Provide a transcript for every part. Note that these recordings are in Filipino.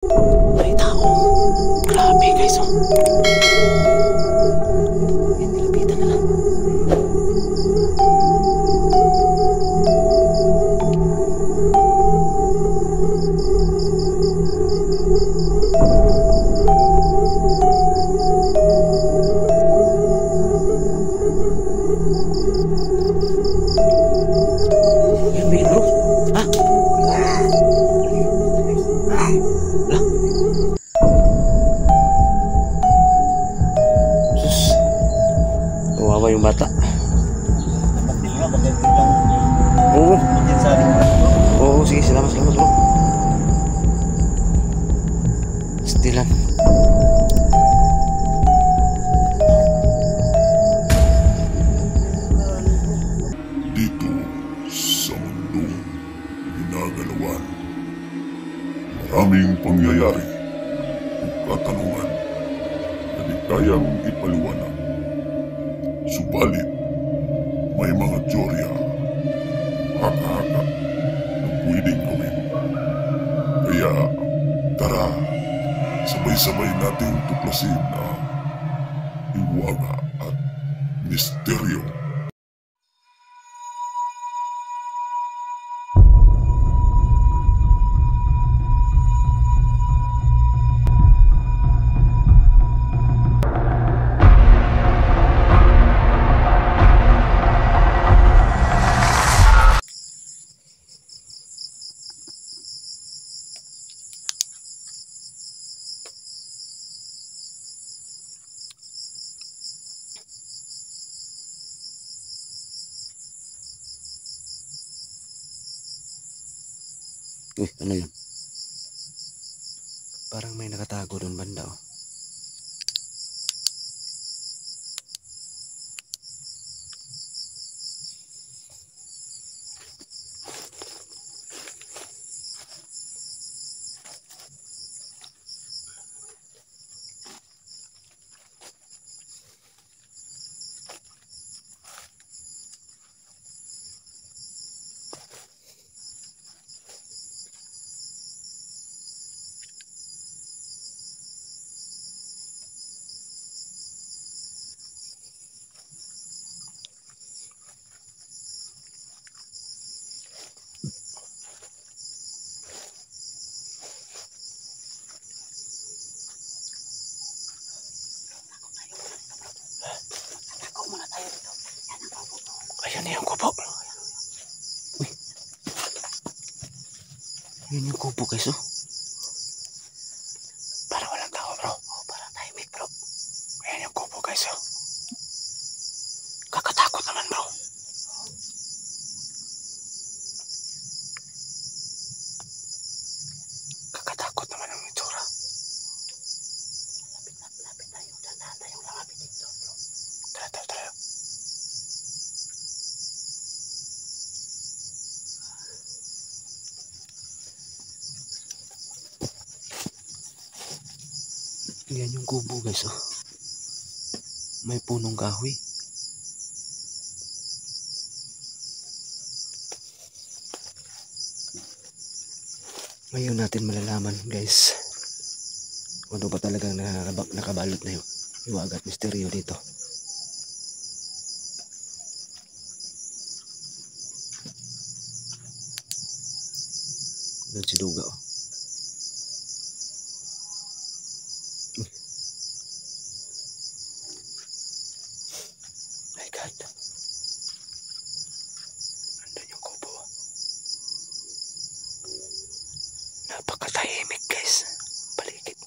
May tao. Grabe guys, oh. Yan, nilapitan na lang. Yan, may bro. Ha? Lah. Sus. Kawawa yung bata. Oo. Oo, sige, salamat bro. Stilan. Dito sa mundong ginagalawan, maraming pangyayari o katanungan na di kayang ipaliwanag. Subalit, may mga teorya, haka-haka na pwedeng gawin. Kaya, tara, sabay-sabay nating tuklasin ang hiwaga at misteryo. Uy, ano yun? Parang may nakatago doon banda, oh. Ayan na yung kubo. Uy. Ayan yung kubo guys, oh. Para walang tao bro. Oh, para tahimik bro. Ayan yung kubo guys, oh. Kakatakot naman bro. Kakatakot naman ang itsura. Lapit tayo. Dahan tayong lamapit dito bro. Tara. Yan yung kubo guys, oh. May punong kahoy. Ngayon natin malalaman guys kung ano ba talagang nakabalot na yung hiwaga at misteryo dito. Doon si Duga, oh. My God. Andun yung kubo. Napakatahimik guys. Paligid.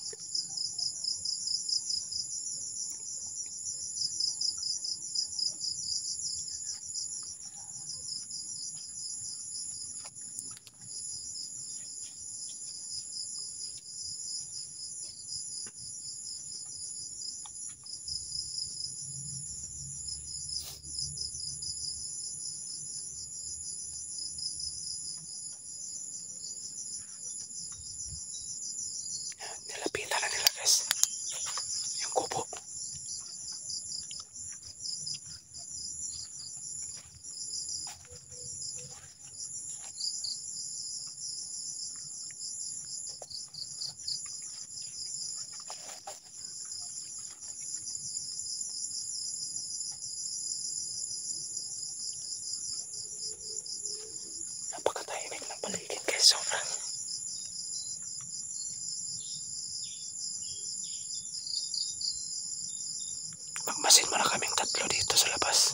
Kasama na kaming tatlo dito sa labas.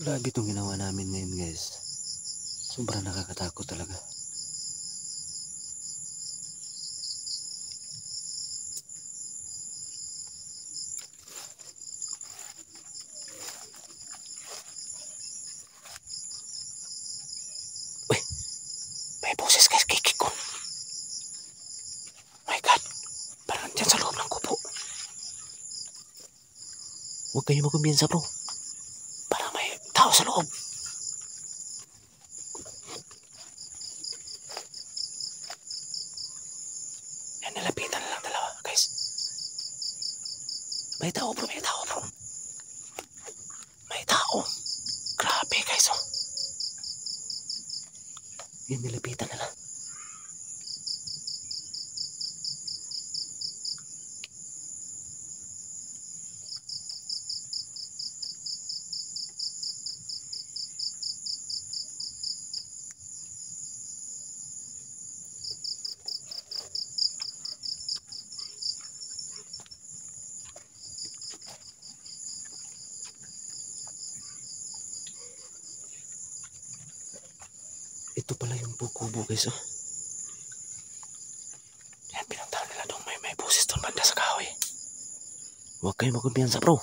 Grabe itong ginawa namin ngayon guys. Sobrang nakakatakot talaga. Uy! May boses guys, kikik ko. My God! Parang nandyan sa loob ng kubo. Huwag kayo magkumpiyansa bro. Parang may tao sa loob. Yan, nilapitan na lang dalawa guys. May tao bro, may tao bro. May tao. Grabe guys oh. Yan, nilapitan na lang. Ito pala yung kubo guys oh. Yan, pinuntahan nila doon. May boses doon banda sa kahoy. Huwag kayo magkumpiyansa bro.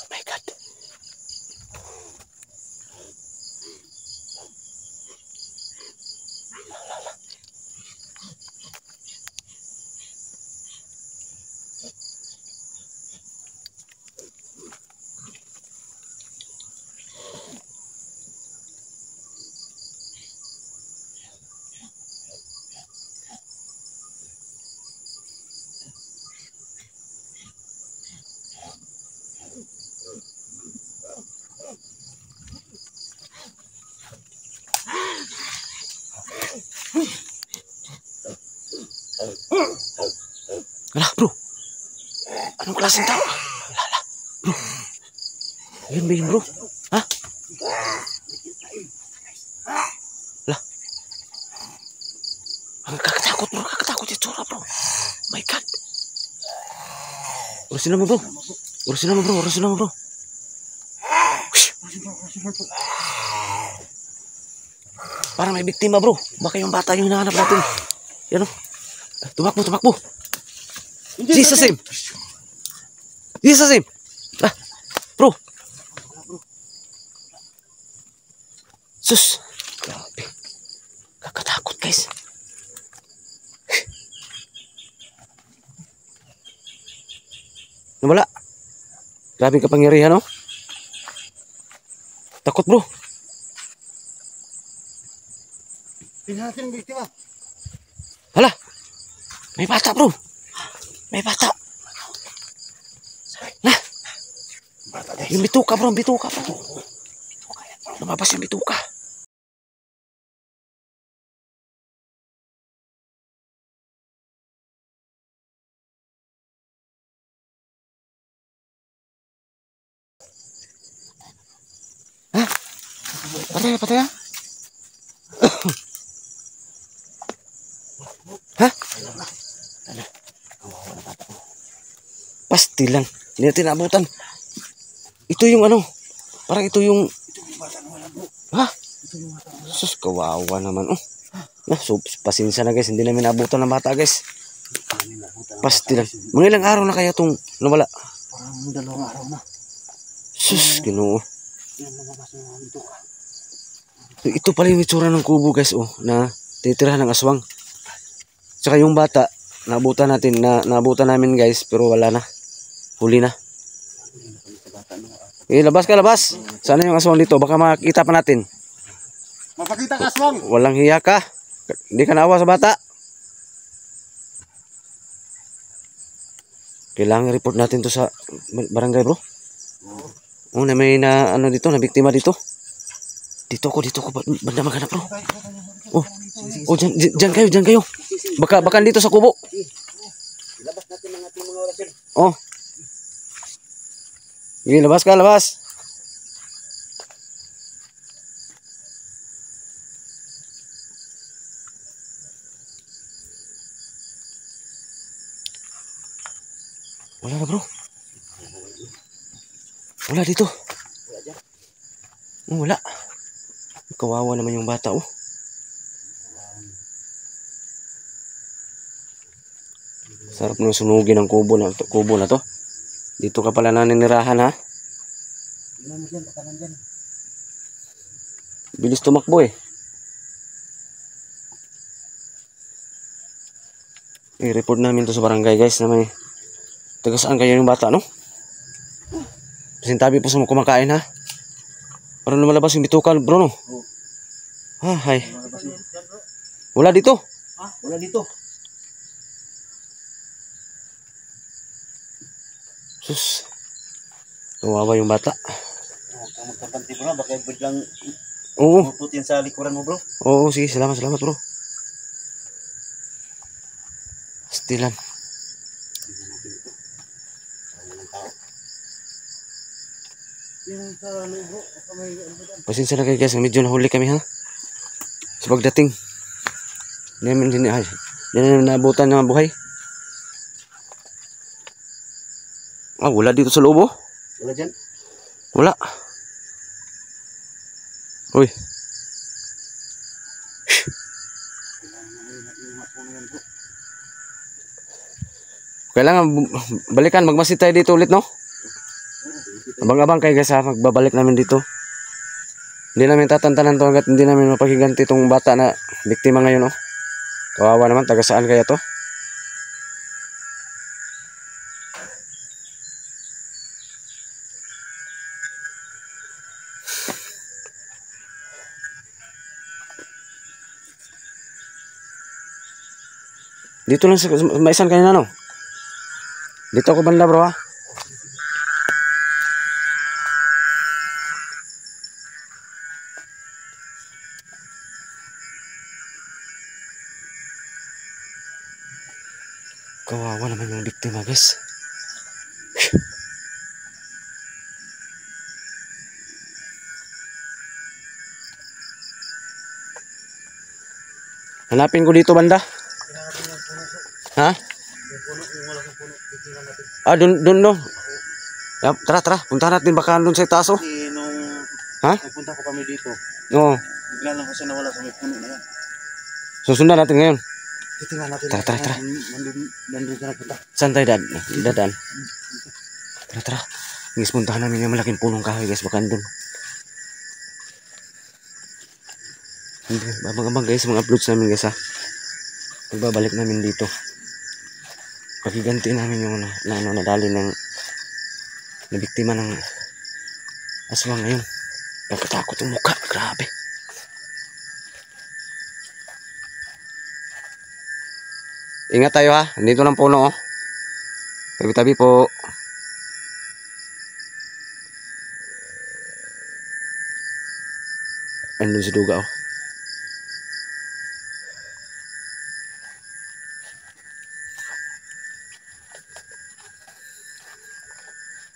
Oh my God. Alah bro, anong klaseng tao? Lala, bro. Yun ba yun bro? Ha? Lah. Ang kakatakot bro, kakatakot yung tsura bro. My God. Urusin naman bro. Urusin naman bro, urusin naman bro. Parang may biktima bro. Baka yung bata yung hinahanap natin. Yan o. Tumakbo, tumakbo. Jesus name. Jesus name. Ah, bro. Sus. Grabe. Kakatakot guys. Nawala. Grabe kapangyarihan oh. Takot bro. Tingnan natin ang biktima. Hala. May bata bro. May bata. Nah. Yung bituka bro, bituka bro. Lumabas yung bituka. Hah? Patay, patay ha? Hah? Pasti lang. Hindi natin naabutan. Ito yung ano. Parang ito yung... Ha? Sus, kawawa naman. Oh. Nah, so, pasensya na guys. Hindi namin naabutan ng bata guys. Pasti lang. Mga ilang araw na kaya itong nawala? Parang 2 araw na. Sus, Ginoo. So, ito pala yung itsura ng kubo guys. Oh, na titirahan ng aswang. Tsaka yung bata, naabutan natin, naabutan namin guys. Pero wala na. Huli na. Labas ka, labas. Sana yung aswang dito. Baka makita pa natin. Mapakita ka, aswang. Walang hiya ka. Hindi ka naawa sa bata. Kailangan report natin to sa barangay bro. Oh, na may na ano dito, na biktima dito. Dito ko banda maghanap bro. Oh. Oh, dyan kayo. Baka dito sa kubo. Ilabas natin ang ating mga orasyon. Oh. Sige, labas. Wala na, bro. Wala dito. Oh, wala. Kawawa naman yung bata, oh. Sarap nang sunugin ang kubo na to. Dito ka pala naninirahan, ha? Ilan mo dyan, baka nandyan. Bilis tumakbo, eh. I-report namin to sa barangay, guys, na may taga saan kayo yung bata, no? Pasintabi po sa mga kumakain, ha? Para lumalabas yung bitukan, bro, no? Ah, hay. Wala dito. Wala dito. Sus. Kawawa yung bata. Huwag kang magkapanti bro, baka biglang Oo. maputin sa likuran mo bro. Oo, sige. Salamat, bro. Stilan. Yung sa ano bro, baka may ano ba dyan? Pasensya na kayo, guys. Medyo nahuli kami, ha? Sa pagdating. Hindi namin naabutan ng buhay. Ah, wala dito sa loob, oh. Wala dyan? Wala. Uy. Kailangan balikan, magmasid tayo dito ulit, no? Abang-abang kayo, guys, ha? Magbabalik namin dito. Hindi namin tatantanan to hanggat hindi namin mapakiganti itong bata na biktima ngayon, no? Kawawa naman, taga saan kaya to? Dito lang sa maisan kanina, no? Dito ako banda, bro, ha? Kawawa naman yung biktima, guys. Hanapin ko dito, banda. Ha? Ah, dun, no. Tara. Puntahan natin baka dun sa taas, oh. Kasi nung Ha? nagpunta ko kami dito, Oo. bigla lang kasi nawala sa may puno na yan. Susundan natin ngayon. Titingnan natin. Tara. Nandun ka nagpunta. Saan tayo dadaan? Tara. Guys, puntahan namin yung malaking punong kahoy, guys. Baka dun. Babang-abang, guys, mga uploads namin, guys, ha. Pagbabalik namin dito. Pagiganti namin yung nadali ng nabiktima ng aswang ngayon. Pagkatakot yung mukha. Grabe. Ingat tayo, ha. Dito ng puno, oh. Tabi-tabi po. Andun si Duga, oh.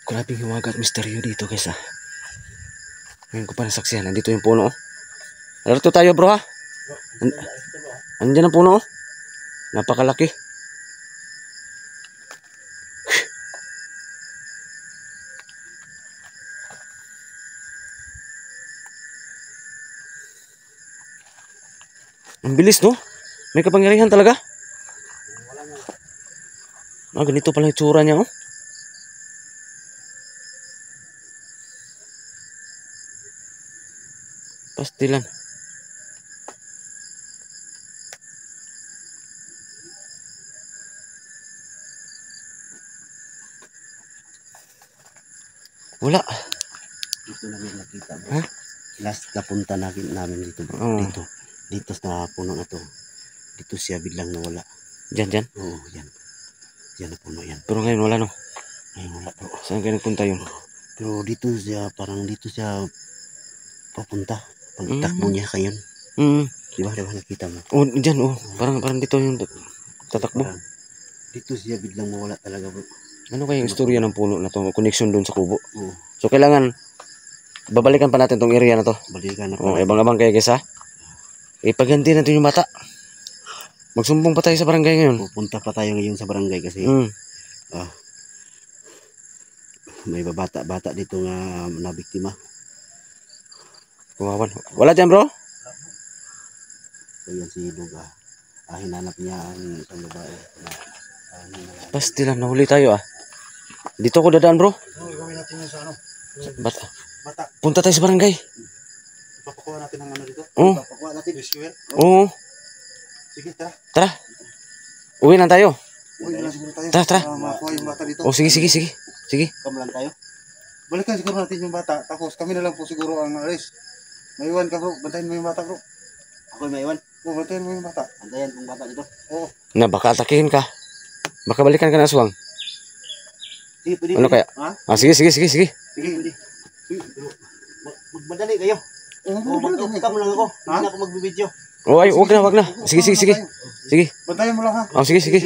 Grabing hiwaga at misteryo dito, guys, ha. Ngayon ko pa nasaksihan. Nandito yung puno, oh. Narito tayo, bro, ha. Andyan ang puno, oh. Napakalaki. Ang bilis, no? May kapangyarihan talaga. Ah, ganito pala yung tsura niya, oh. Pastilan. Wala. Dito namin nakita bro. Ha? Last napunta namin dito bro. Oo. Dito sa puno na to. Dito siya biglang nawala. Diyan. Oo, yan. Yan na puno yan. Pero ngayon wala, no? Ngayon wala bro. Saan kayo nagpunta yun? Pero dito siya, parang dito siya papunta. Pagtakbo niya kayon. Di ba nakita mo? Oh, dyan, oh. Parang dito yung tatakbo. Parang dito siya biglang mawala talaga bro. Ano kayang istorya ng puno na to? Connection doon sa kubo. Oo, So, kailangan, babalikan pa natin tong area na to. balikan na Oh, pala. ibang-abang kayo guys ha. Ipaganti natin yung bata. Magsumbong pa tayo sa barangay ngayon. Pupunta pa tayo ngayon sa barangay kasi Mm. may bata dito nga nabiktima. Kumawan. Wala dyan bro? So yan si Duga. Hinanap niya ang isang babae. Pastilan, nahuli tayo ah. Dito ako dadaan bro. Gawin natin yun sa ano? Bata. Bata. Punta tayo sa barangay. Ipapakuha natin ang ano dito. Oo. Ipapakuha natin. Rescuer. Oo. Sige, tara. Tara. Uwi na tayo. Uy, na siguro tayo. Tara, tara. Makuha yung bata dito. Oh, sige. Sige. Kamulan tayo. Balikan siguro natin yung bata. Tapos kami na lang po siguro ang alis. Maiwan ka bro. Bantayan mo yung bata bro. Ako maiwan? Oo, bantayan mo yung bata. Bantayan yung bata dito? Oo. Na baka atakihin ka. Baka balikan ka na aswang. Sige, pwede. Ano kaya? Ha? Ah, sige. Sige, hindi. Magmadali kayo. Oo, mag-upcam lang ako. Hindi na ako magbibideo. Oh, ay, wag na. Sige. Sige. Bantayan mo lang ha. Oh, sige. Sige.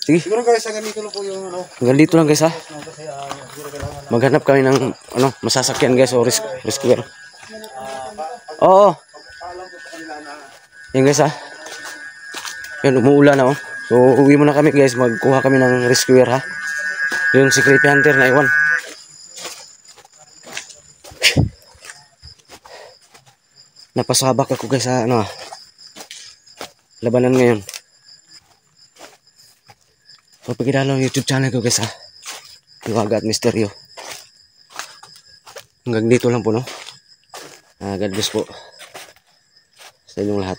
Siguro guys, hanggang dito lang po yung ano. Hanggang dito lang guys ha. Kasi siguro kailangan. Maghanap kami ng masasakyan guys o rescuer. Oo. Yan guys ha. Yan, umuulan na oh. So, uwi muna kami guys. Magkuha kami ng rescuer ha. Yung si Creepy Hunter na iwan. Napasabak ako guys sa labanan ngayon. Papakilala ang YouTube channel ko guys ha. Luwaga at Misteryo. Hanggang dito lang po no. God bless po sa inyong lahat.